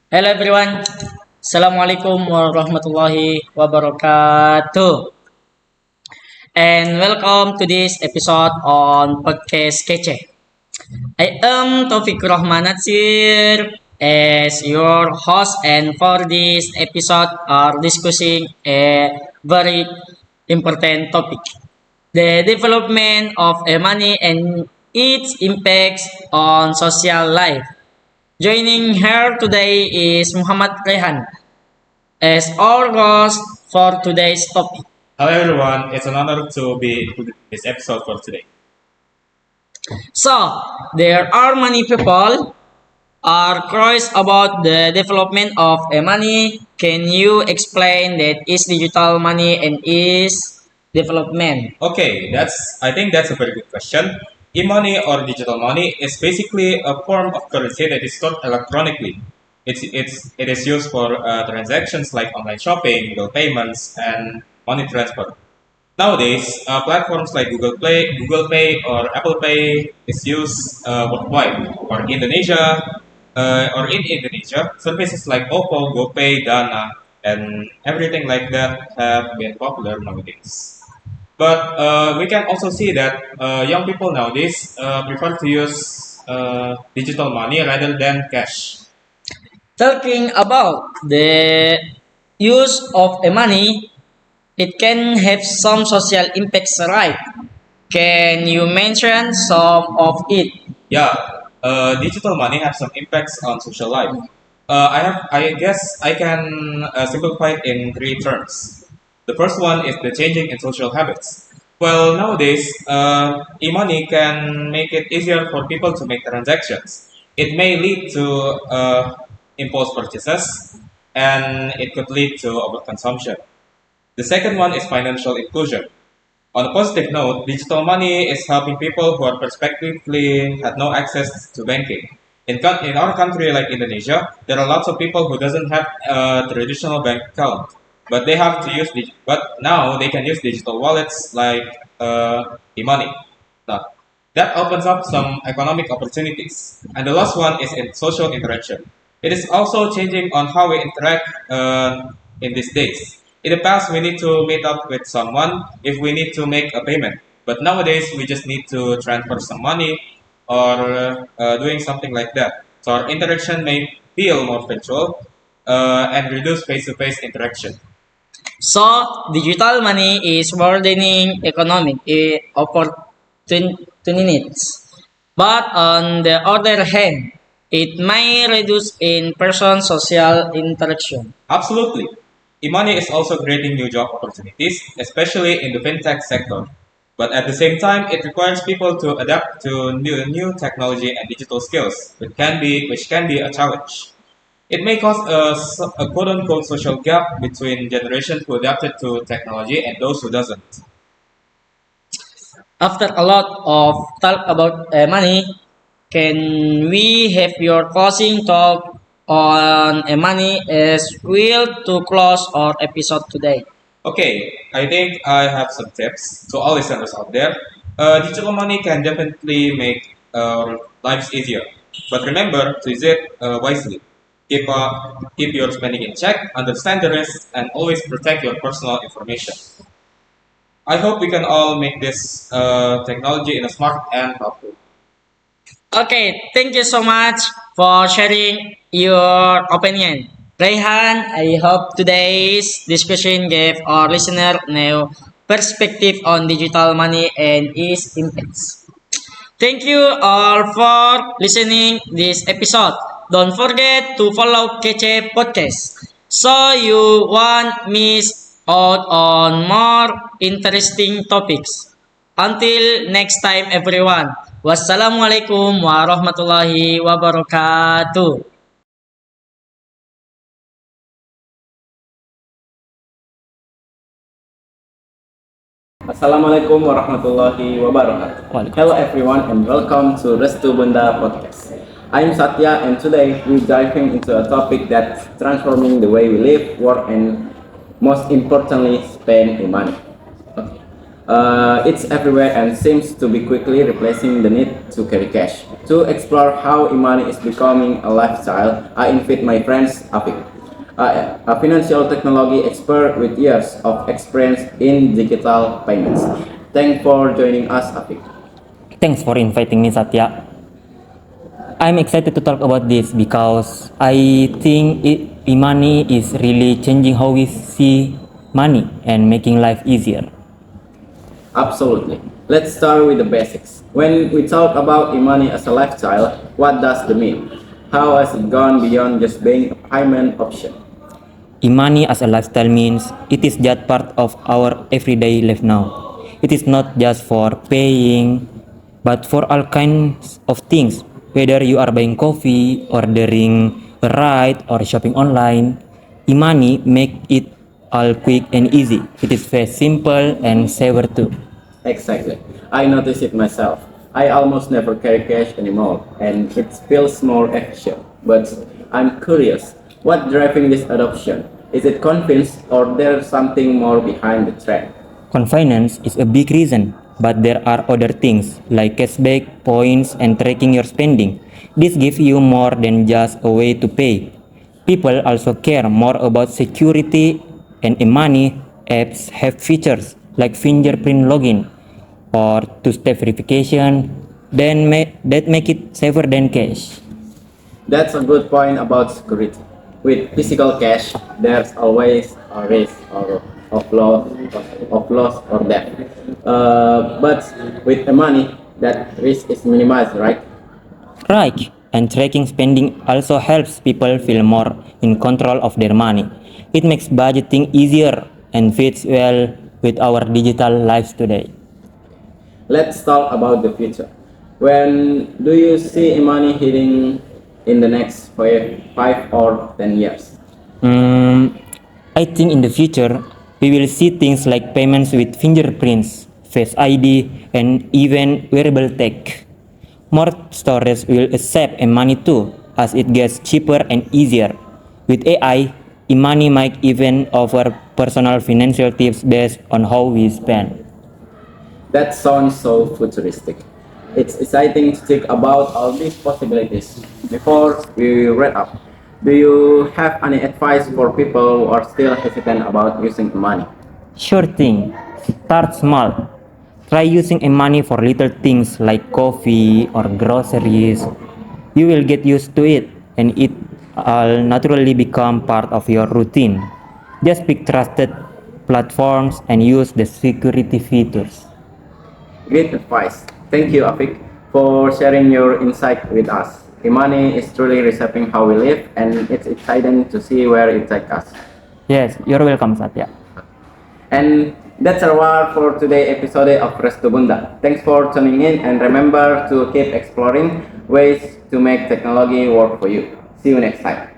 Hello everyone. Assalamualaikum warahmatullahi wabarakatuh. And welcome to this episode on podcast Kece. I am Taufiqurrahman Natsir as your host, and for this episode are discussing a very important topic. The development of money and its impacts on social life. Joining her today is Muhammad Rayhan as our host for today's topic. Hello everyone, it's an honor to be in this episode for today. So, there are many people are curious about the development of money. Can you explain that is digital money and is development? Okay, I think that's a very good question. E-money or digital money is basically a form of currency that is stored electronically. It is used for transactions like online shopping, bill payments, and money transfer. Nowadays, platforms like Google Pay, or Apple Pay is used worldwide. In Indonesia, services like Oppo, GoPay, Dana, and everything like that have been popular nowadays. But we can also see that young people nowadays prefer to use digital money rather than cash. Talking about the use of money, it can have some social impacts, right? Can you mention some of it? Yeah, digital money have some impacts on social life. I guess I can simplify it in three terms. The first one is the changing in social habits. Well, nowadays, e-money can make it easier for people to make transactions. It may lead to impulse purchases, and it could lead to overconsumption. The second one is financial inclusion. On a positive note, digital money is helping people who are prospectively had no access to banking. In our country, like Indonesia, there are lots of people who doesn't have a traditional bank account, but but now they can use digital wallets like e-money. Now, that opens up some economic opportunities. And the last one is in social interaction. It is also changing on how we interact in these days. In the past, we need to meet up with someone if we need to make a payment. But nowadays, we just need to transfer some money or doing something like that. So our interaction may feel more virtual and reduce face-to-face interaction. So, digital money is broadening economic opportunities. But on the other hand, it may reduce in-person social interaction. Absolutely. E-money is also creating new job opportunities, especially in the fintech sector. But at the same time, it requires people to adapt to new technology and digital skills, which can be a challenge. It may cause a quote-unquote social gap between generations who adapted to technology and those who doesn't. After a lot of talk about money, can we have your closing talk on money as well to close our episode today? Okay, I think I have some tips to all listeners out there. Digital money can definitely make our lives easier, but remember to use it wisely. Keep your spending in check, understand the risks, and always protect your personal information. I hope we can all make this technology in a smart and helpful. Okay, thank you so much for sharing your opinion. Rayhan, I hope today's discussion gave our listener new perspective on digital money and its impacts. Thank you all for listening this episode. Don't forget to follow Kece Podcast so you won't miss out on more interesting topics. Until next time everyone. Wassalamualaikum warahmatullahi wabarakatuh. Assalamualaikum warahmatullahi wabarakatuh. Hello everyone and welcome to Restu Bunda Podcast. I'm Satya and today we're diving into a topic that's transforming the way we live, work and most importantly spend the money. Okay. It's everywhere and seems to be quickly replacing the need to carry cash. To explore how e-money is becoming a lifestyle, I invite my friends Afik, a financial technology expert with years of experience in digital payments. Thanks for joining us, Afik. Thanks for inviting me, Satya. I'm excited to talk about this because I think e-money is really changing how we see money and making life easier. Absolutely. Let's start with the basics. When we talk about e-money as a lifestyle, what does it mean? How has it gone beyond just being a payment option? E-money as a lifestyle means it is just part of our everyday life now. It is not just for paying, but for all kinds of things. Whether you are buying coffee, ordering a ride, or shopping online, e-money make it all quick and easy. It is very simple and safer too. Exactly. I notice it myself. I almost never carry cash anymore, and it feels more efficient. But I'm curious, what driving this adoption? Is it convinced or there's something more behind the trend? Convenience is a big reason, but there are other things like cashback, points, and tracking your spending. This gives you more than just a way to pay. People also care more about security, and e-money apps have features like fingerprint login or two-step verification that make it safer than cash. That's a good point about security. With physical cash, there's always a risk of loss or death. But with the money, that risk is minimized, right? Right, and tracking spending also helps people feel more in control of their money. It makes budgeting easier and fits well with our digital lives today. Let's talk about the future. When do you see money hitting in the next 5 or 10 years? Mm, I think in the future, we will see things like payments with fingerprints, Face ID, and even wearable tech. More stores will accept e-money too, as it gets cheaper and easier. With AI, e-money might even offer personal financial tips based on how we spend. That sounds so futuristic. It's exciting to think about all these possibilities. Before we wrap up, do you have any advice for people who are still hesitant about using money? Sure thing. Start small. Try using e-money for little things like coffee or groceries. You will get used to it and it will naturally become part of your routine. Just pick trusted platforms and use the security features. Great advice. Thank you, Afik, for sharing your insight with us. Imani is truly reshaping how we live, and it's exciting to see where it takes us. Yes, you're welcome, Satya. And that's our for today episode of Restu Bunda. Thanks for tuning in, and remember to keep exploring ways to make technology work for you. See you next time.